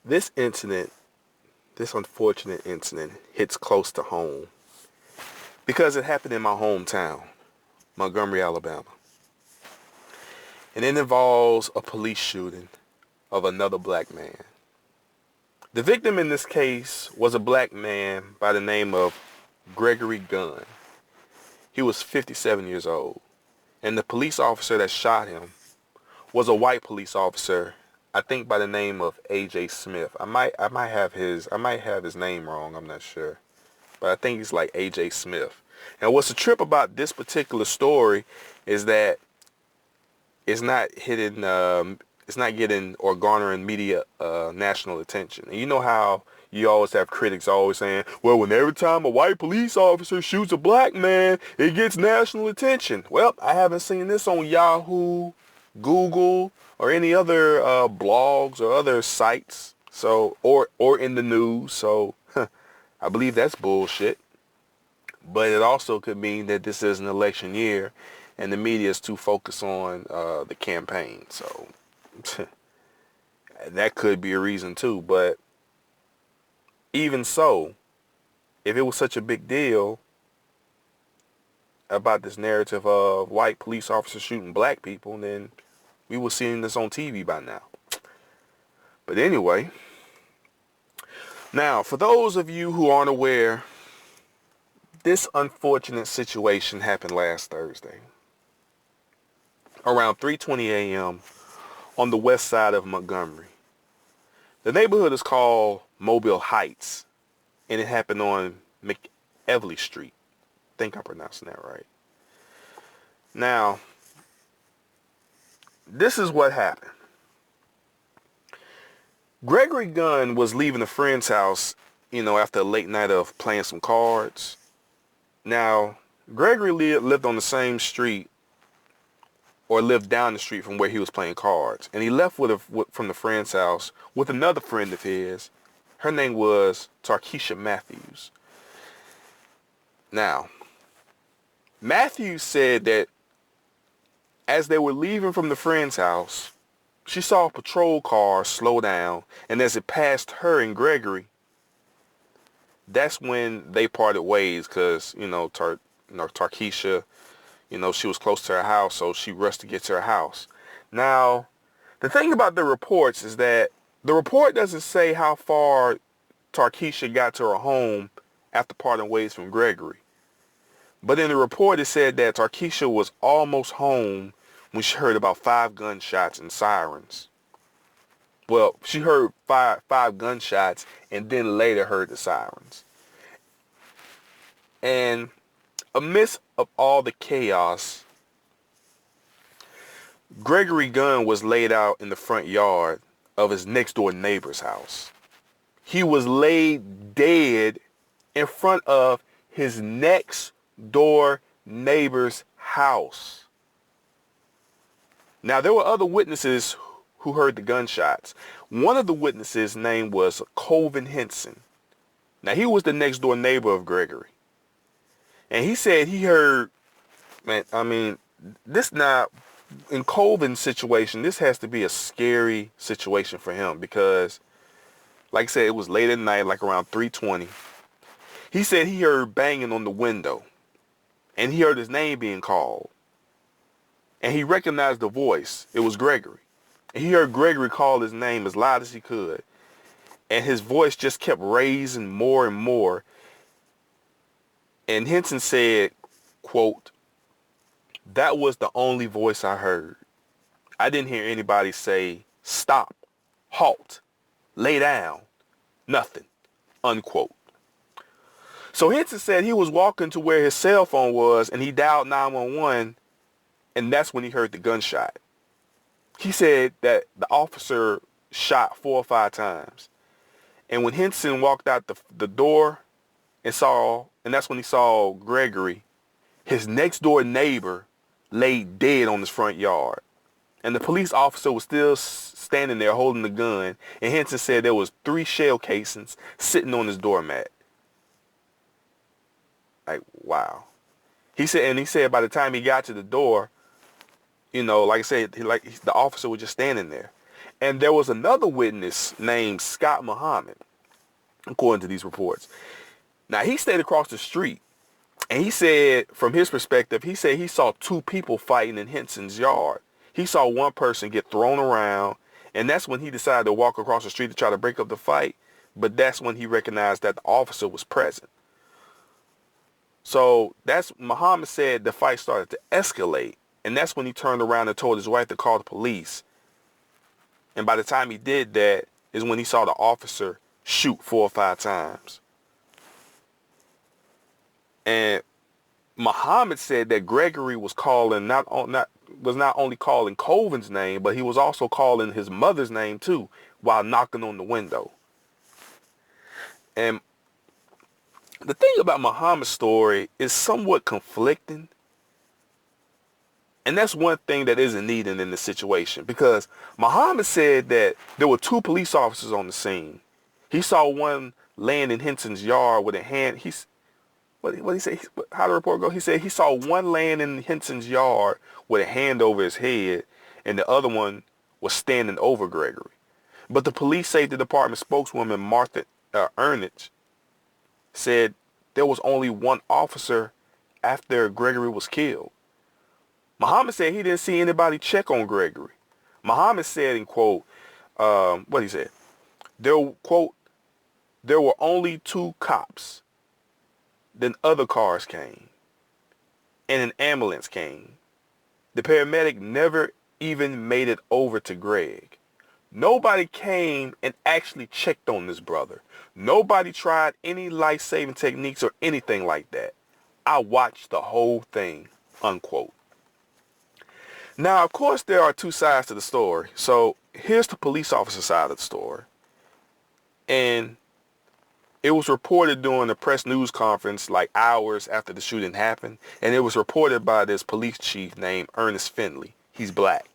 This incident, this unfortunate incident, hits close to home because it happened in my hometown, Montgomery, Alabama. And it involves a police shooting of another black man. The victim in this case was a black man by the name of Gregory Gunn. He was 57 years old. And the police officer that shot him was a white police officer, I think by the name of A.J. Smith. I might have his name wrong, I'm not sure. But I think he's like A.J. Smith. And what's the trip about this particular story is that it's not getting or garnering media national attention. And you know how you always have critics always saying, well, when every time a white police officer shoots a black man, it gets national attention. Well, I haven't seen this on Yahoo, Google, or any other blogs or other sites. So, or in the news. So, I believe that's bullshit. But it also could mean that this is an election year and the media is too focused on the campaign. So that could be a reason too. But even so, if it was such a big deal about this narrative of white police officers shooting black people, then we were seeing this on TV by now. But anyway, now for those of you who aren't aware, this unfortunate situation happened last Thursday around 3:20 a.m. on the west side of Montgomery. The neighborhood is called Mobile Heights, and it happened on McEvely Street. I think I'm pronouncing that right. Now, this is what happened. Gregory Gunn was leaving a friend's house, after a late night of playing some cards. Now, Gregory lived on the same street or lived down the street from where he was playing cards. And he left from the friend's house with another friend of his. Her name was Tarkeisha Matthews. Now, Matthews said that as they were leaving from the friend's house, she saw a patrol car slow down, and as it passed her and Gregory, that's when they parted ways because, Tarkeisha, she was close to her house, so she rushed to get to her house. Now, the thing about the reports is that the report doesn't say how far Tarkeisha got to her home after parting ways from Gregory. But in the report, it said that Tarkeisha was almost home when she heard about 5 gunshots and sirens. Well, she heard five gunshots and then later heard the sirens. And amidst of all the chaos, Gregory Gunn was laid out in the front yard of his next door neighbor's house. He was laid dead in front of his next door neighbor's house. Now, there were other witnesses who heard the gunshots. One of the witnesses' name was Colvin Henson. Now, he was the next door neighbor of Gregory. And he said he heard, this now, in Colvin's situation, this has to be a scary situation for him because, like I said, it was late at night, like around 3:20. He said he heard banging on the window, and he heard his name being called. And he recognized the voice. It was Gregory. And he heard Gregory call his name as loud as he could. And his voice just kept raising more and more. And Henson said, quote, "That was the only voice I heard. I didn't hear anybody say, stop, halt, lay down, nothing," unquote. So Henson said he was walking to where his cell phone was and he dialed 911, and that's when he heard the gunshot. He said that the officer shot 4 or 5 times. And when Henson walked out the door and that's when he saw Gregory, his next door neighbor, laid dead on his front yard. And the police officer was still standing there holding the gun. And Henson said there was 3 shell casings sitting on his doormat. Like, wow. He said by the time he got to the door, like I said, the officer was just standing there. And there was another witness named Scott Muhammad, according to these reports. Now, he stayed across the street, and he said, from his perspective, he said he saw two people fighting in Henson's yard. He saw one person get thrown around, and that's when he decided to walk across the street to try to break up the fight. But that's when he recognized that the officer was present. So that's, Muhammad said the fight started to escalate, and that's when he turned around and told his wife to call the police. And by the time he did that is when he saw the officer shoot 4 or 5 times. And Muhammad said that Gregory was calling not only calling Colvin's name, but he was also calling his mother's name too while knocking on the window. And the thing about Muhammad's story is somewhat conflicting. And that's one thing that isn't needed in this situation, because Muhammad said that there were 2 police officers on the scene. He saw one laying in Henson's yard with a hand. What he say? How the report go? He said he saw one laying in Henson's yard with a hand over his head, and the other one was standing over Gregory. But the police safety department spokeswoman Martha Ernich said there was only one officer after Gregory was killed. Muhammad said he didn't see anybody check on Gregory. Muhammad said, in quote, what he said, there, quote, there were only 2 cops. Then other cars came, and an ambulance came. The paramedic never even made it over to Greg. Nobody came and actually checked on this brother. Nobody tried any life-saving techniques or anything like that. I watched the whole thing, unquote. Now, of course, there are 2 sides to the story. So here's the police officer side of the story. And it was reported during a press news conference like hours after the shooting happened. And it was reported by this police chief named Ernest Finley. He's black.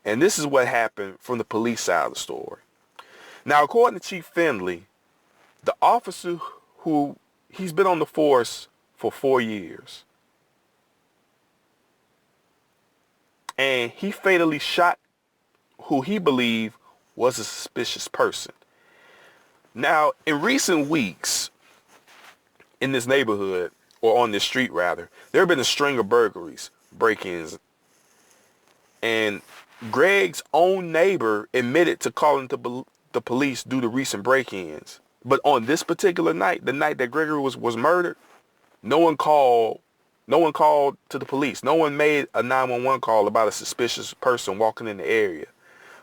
And this is what happened from the police side of the story. Now, according to Chief Finley, the officer who he's been on the force for 4 years. And he fatally shot who he believed was a suspicious person. Now, in recent weeks, in this neighborhood, or on this street rather, there have been a string of burglaries, break-ins, and Greg's own neighbor admitted to calling the police due to recent break-ins. But on this particular night, the night that Gregory was murdered, no one called to the police. No one made a 911 call about a suspicious person walking in the area.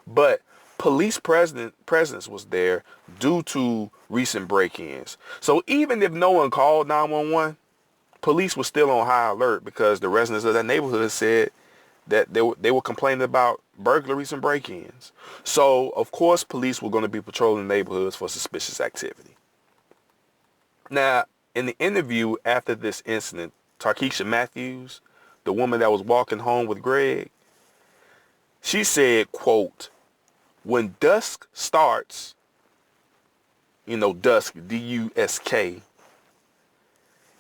But police presence was there due to recent break-ins. So even if no one called 911, police were still on high alert because the residents of that neighborhood said that they were complaining about burglaries and break-ins. So, of course, police were going to be patrolling neighborhoods for suspicious activity. Now, in the interview after this incident, Tarkeisha Matthews, the woman that was walking home with Greg, she said, quote, when dusk starts, dusk, D-U-S-K,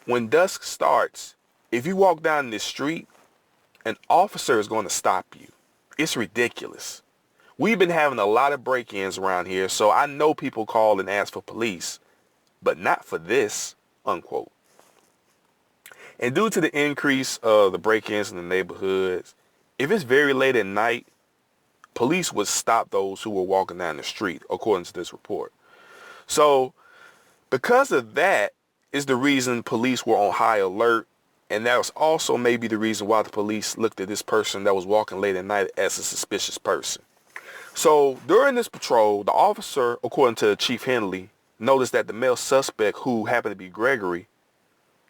when dusk starts, if you walk down this street, an officer is going to stop you. It's ridiculous. We've been having a lot of break-ins around here, so I know people call and ask for police, but not for this, unquote. And due to the increase of the break-ins in the neighborhoods, if it's very late at night, police would stop those who were walking down the street, according to this report. So, because of that is the reason police were on high alert, and that was also maybe the reason why the police looked at this person that was walking late at night as a suspicious person. So, during this patrol, the officer, according to Chief Henley, noticed that the male suspect, who happened to be Gregory,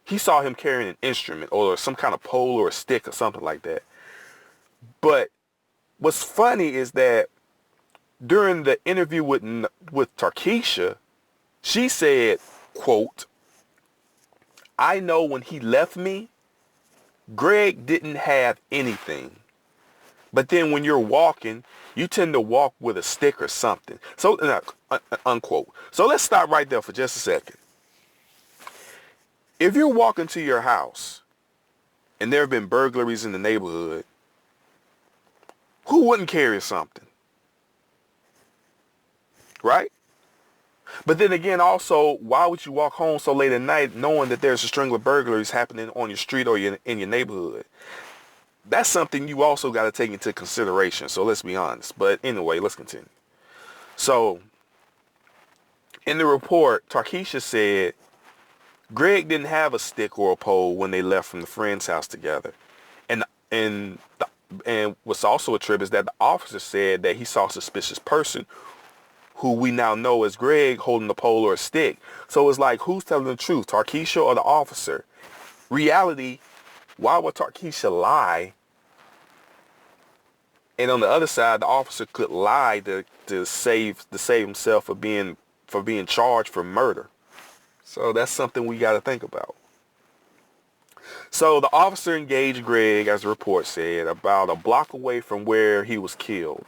he saw him carrying an instrument or some kind of pole or a stick or something like that. But what's funny is that during the interview with Tarkeisha, she said, quote, I know when he left me, Greg didn't have anything. But then when you're walking, you tend to walk with a stick or something. So, unquote. So let's stop right there for just a second. If you're walking to your house and there have been burglaries in the neighborhood, who wouldn't carry something? right? But then again, also, why would you walk home so late at night knowing that there's a string of burglaries happening on your street or in your neighborhood? That's something you also got to take into consideration. So let's be honest. But anyway, let's continue. So in the report, Tarkeisha said Greg didn't have a stick or a pole when they left from the friend's house together. And and the, and what's also a trip is that the officer said that he saw a suspicious person who we now know as Greg holding a pole or a stick. So it's like, who's telling the truth, Tarkeisha or the officer? Reality, why would Tarkeisha lie? And on the other side, the officer could lie to save himself for being charged for murder. So that's something we got to think about. So the officer engaged Greg, as the report said, about a block away from where he was killed.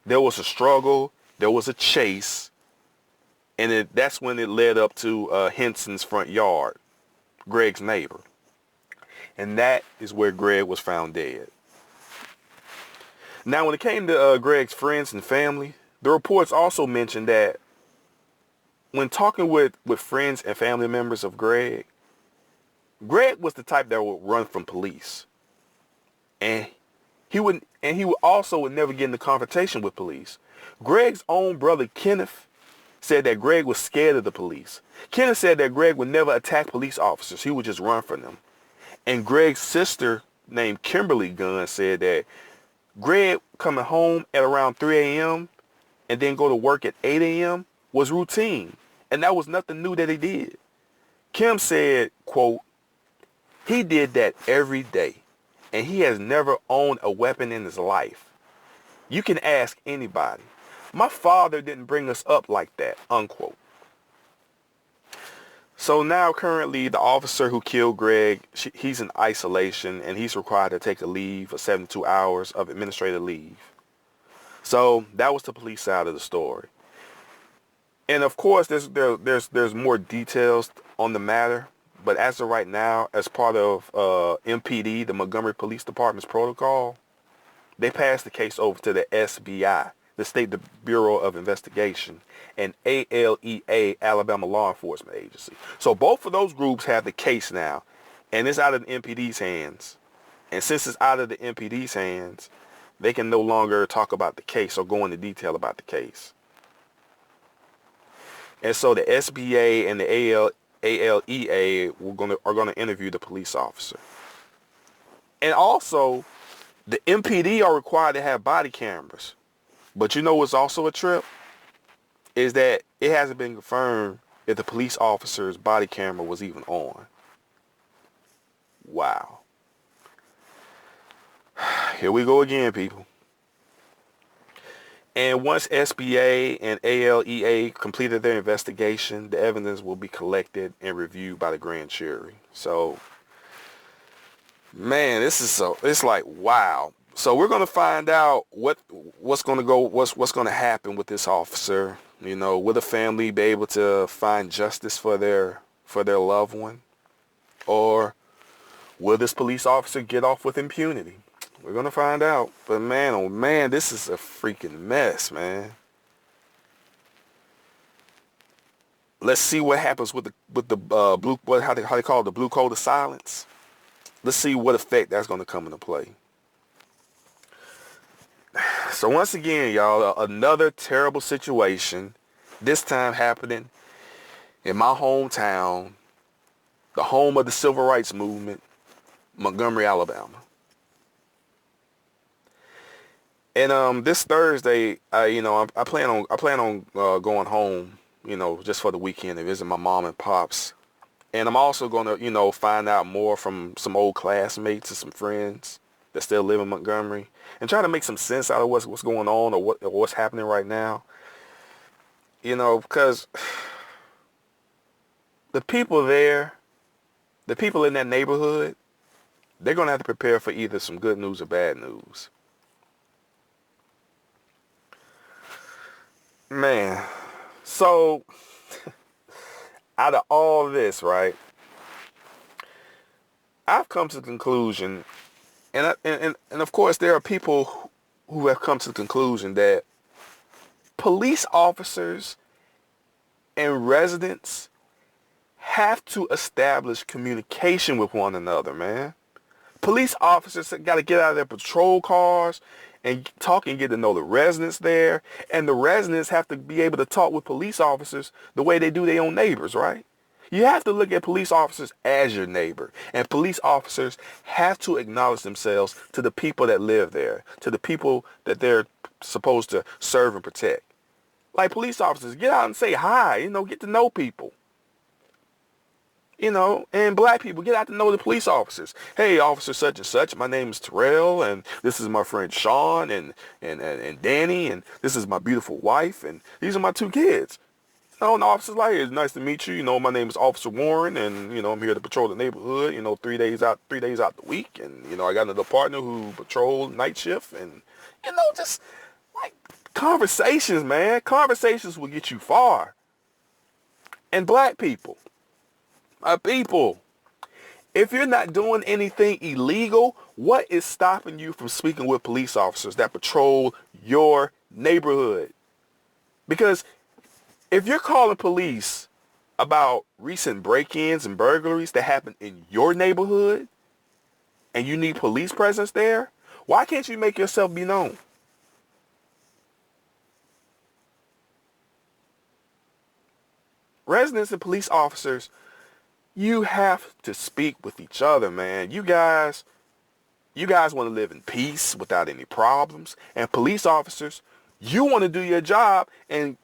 There was a struggle, there was a chase, and that's when it led up to Henson's front yard, Greg's neighbor. And that is where Greg was found dead. Now, when it came to Greg's friends and family, the reports also mentioned that when talking with friends and family members of Greg was the type that would run from police. And he would also never get into confrontation with police. Greg's own brother Kenneth said that Greg was scared of the police. Kenneth said that Greg would never attack police officers. He would just run from them. And Greg's sister, named Kimberly Gunn, said that Greg coming home at around 3 a.m. and then go to work at 8 a.m. was routine. And that was nothing new that he did. Kim said, quote, "He did that every day, and he has never owned a weapon in his life. You can ask anybody. My father didn't bring us up like that," unquote. So now currently the officer who killed Greg, he's in isolation, and he's required to take a leave of 72 hours of administrative leave. So that was the police side of the story. And of course, there's more details on the matter. But as of right now, as part of MPD, the Montgomery Police Department's protocol, they passed the case over to the SBI, the State Bureau of Investigation, and ALEA, Alabama Law Enforcement Agency. So both of those groups have the case now, and it's out of the MPD's hands. And since it's out of the MPD's hands, they can no longer talk about the case or go into detail about the case. And so the SBA and the ALEA are gonna interview the police officer. And also, the MPD are required to have body cameras. But you know what's also a trip? Is that it hasn't been confirmed if the police officer's body camera was even on. Wow. Here we go again, people. And once SBA and ALEA completed their investigation, the evidence will be collected and reviewed by the grand jury. So, man, it's like, wow. So we're going to find out what's going to happen with this officer. You know, will the family be able to find justice for their loved one? Or will this police officer get off with impunity? We're going to find out. But man, oh man, this is a freaking mess, man. Let's see what happens with the blue, how they call it, the blue code of silence. Let's see what effect that's going to come into play. So once again, y'all, another terrible situation, this time happening in my hometown, the home of the civil rights movement, Montgomery, Alabama. And this Thursday, I plan on going home, just for the weekend to visit my mom and pops. And I'm also gonna, find out more from some old classmates and some friends that still live in Montgomery, and try to make some sense out of what's going on or what's happening right now. Because the people there, the people in that neighborhood, they're gonna have to prepare for either some good news or bad news. Man, so out of all this, right, I've come to the conclusion, and of course there are people who have come to the conclusion that Police officers and residents have to establish communication with one another, man. Police officers got to get out of their patrol cars and talk and get to know the residents there. And the residents have to be able to talk with police officers the way they do their own neighbors, right? You have to look at police officers as your neighbor. And police officers have to acknowledge themselves to the people that live there, to the people that they're supposed to serve and protect. Like police officers, get out and say hi, get to know people. And black people, get out to know the police officers. Hey, officer such and such, my name is Terrell, and this is my friend Sean and Danny, and this is my beautiful wife, and these are my 2 kids. And the officer's like, it's nice to meet you. My name is Officer Warren, and I'm here to patrol the neighborhood. 3 days out the week, and I got another partner who patrols night shift, and just like conversations, man. Conversations will get you far. And black people. People, if you're not doing anything illegal, what is stopping you from speaking with police officers that patrol your neighborhood? Because if you're calling police about recent break-ins and burglaries that happen in your neighborhood and you need police presence there, why can't you make yourself be known? Residents and police officers, you have to speak with each other, man. You guys want to live in peace without any problems. And police officers, you want to do your job and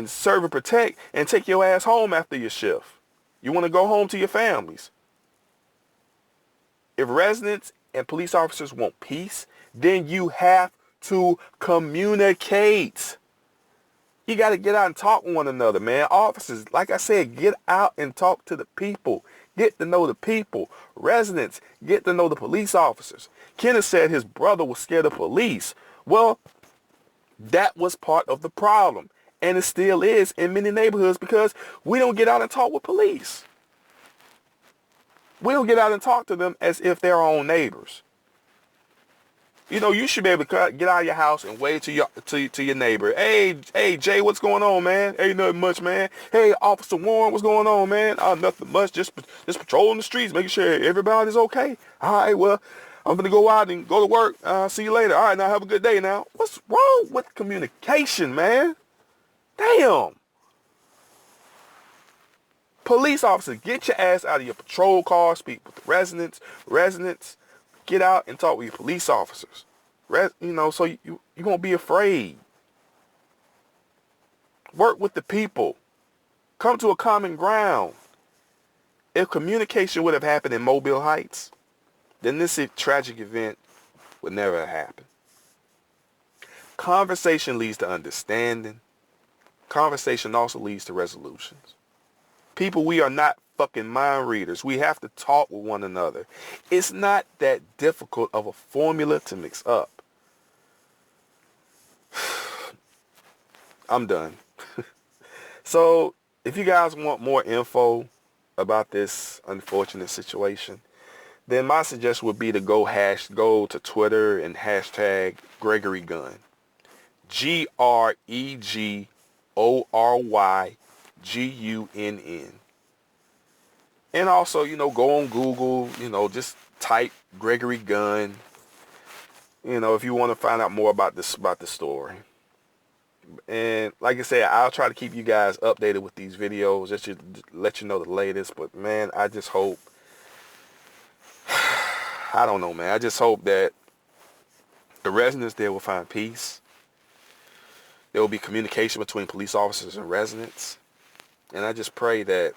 serve and protect and take your ass home after your shift. You want to go home to your families. If residents and police officers want peace, then you have to communicate. You got to get out and talk with one another, man. Officers, like I said, get out and talk to the people. Get to know the people. Residents, get to know the police officers. Kenneth said his brother was scared of police. Well, that was part of the problem. And it still is in many neighborhoods because we don't get out and talk with police. We don't get out and talk to them as if they're our own neighbors. You should be able to get out of your house and wave to your neighbor. Hey, Jay, what's going on, man? Ain't nothing much, man. Hey, Officer Warren, what's going on, man? Nothing much. Just patrolling the streets, making sure everybody's okay. All right, well, I'm going to go out and go to work. See you later. All right, now have a good day now. What's wrong with communication, man? Damn. Police officers, get your ass out of your patrol car. Speak with the residents. Get out and talk with your police officers. So you won't be afraid. Work with the people. Come to a common ground. If communication would have happened in Mobile Heights, then this tragic event would never have happened. Conversation leads to understanding. Conversation also leads to resolutions. People, we are not fucking mind readers. We have to talk with one another. It's not that difficult of a formula to mix up. I'm done. So if you guys want more info about this unfortunate situation, then my suggestion would be to go to Twitter and hashtag Gregory Gunn. GregoryGunn. And also, go on Google, just type Gregory Gunn, if you want to find out more about the story. And like I said, I'll try to keep you guys updated with these videos, just to let you know the latest. But man, I just hope, I don't know, man. I just hope that the residents there will find peace. There will be communication between police officers and residents. And I just pray that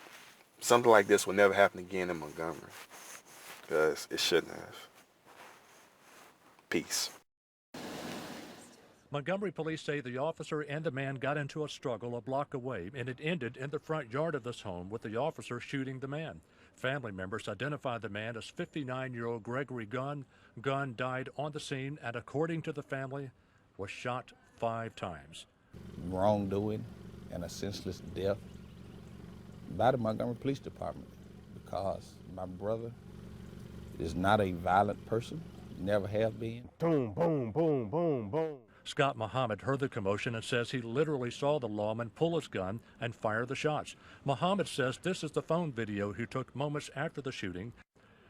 something like this will never happen again in Montgomery, because it shouldn't have. Peace. Montgomery police say the officer and the man got into a struggle a block away, and it ended in the front yard of this home with the officer shooting the man. Family members identified the man as 59-year-old Gregory Gunn. Gunn died on the scene and, according to the family, was shot 5 times. Wrongdoing and a senseless death by the Montgomery Police Department, because my brother is not a violent person, never have been. Boom, boom, boom, boom, boom. Scott Muhammad heard the commotion and says he literally saw the lawman pull his gun and fire the shots. Muhammad says this is the phone video he took moments after the shooting.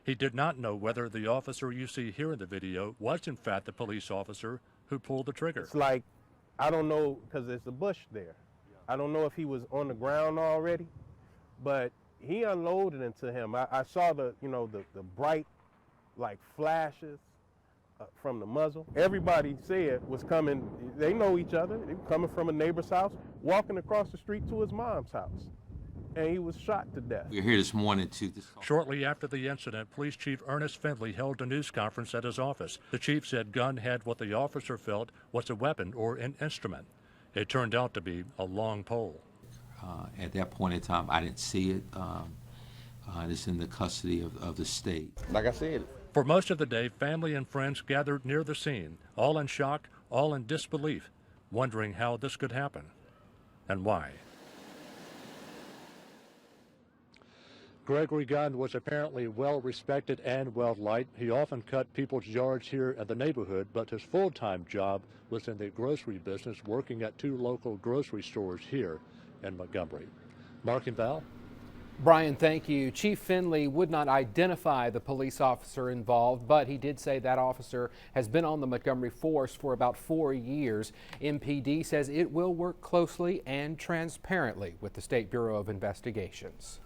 He did not know whether the officer you see here in the video was in fact the police officer who pulled the trigger. It's like, I don't know, because there's a bush there. I don't know if he was on the ground already, but he unloaded into him. I saw the bright like flashes from the muzzle. Everybody said was coming, they know each other, they were coming from a neighbor's house, walking across the street to his mom's house. And he was shot to death. We're here this morning to discuss. Shortly after the incident, Police Chief Ernest Findley held a news conference at his office. The chief said Gunn had what the officer felt was a weapon or an instrument. It turned out to be a long pole. At that point in time, I didn't see it. It's in the custody of the state. Like I said. For most of the day, family and friends gathered near the scene, all in shock, all in disbelief, wondering how this could happen and why. Gregory Gunn was apparently well respected and well liked. He often cut people's yards here in the neighborhood, but his full-time job was in the grocery business, working at 2 local grocery stores here in Montgomery. Mark and Val? Brian, thank you. Chief Findley would not identify the police officer involved, but he did say that officer has been on the Montgomery force for about 4 years. MPD says it will work closely and transparently with the State Bureau of Investigations.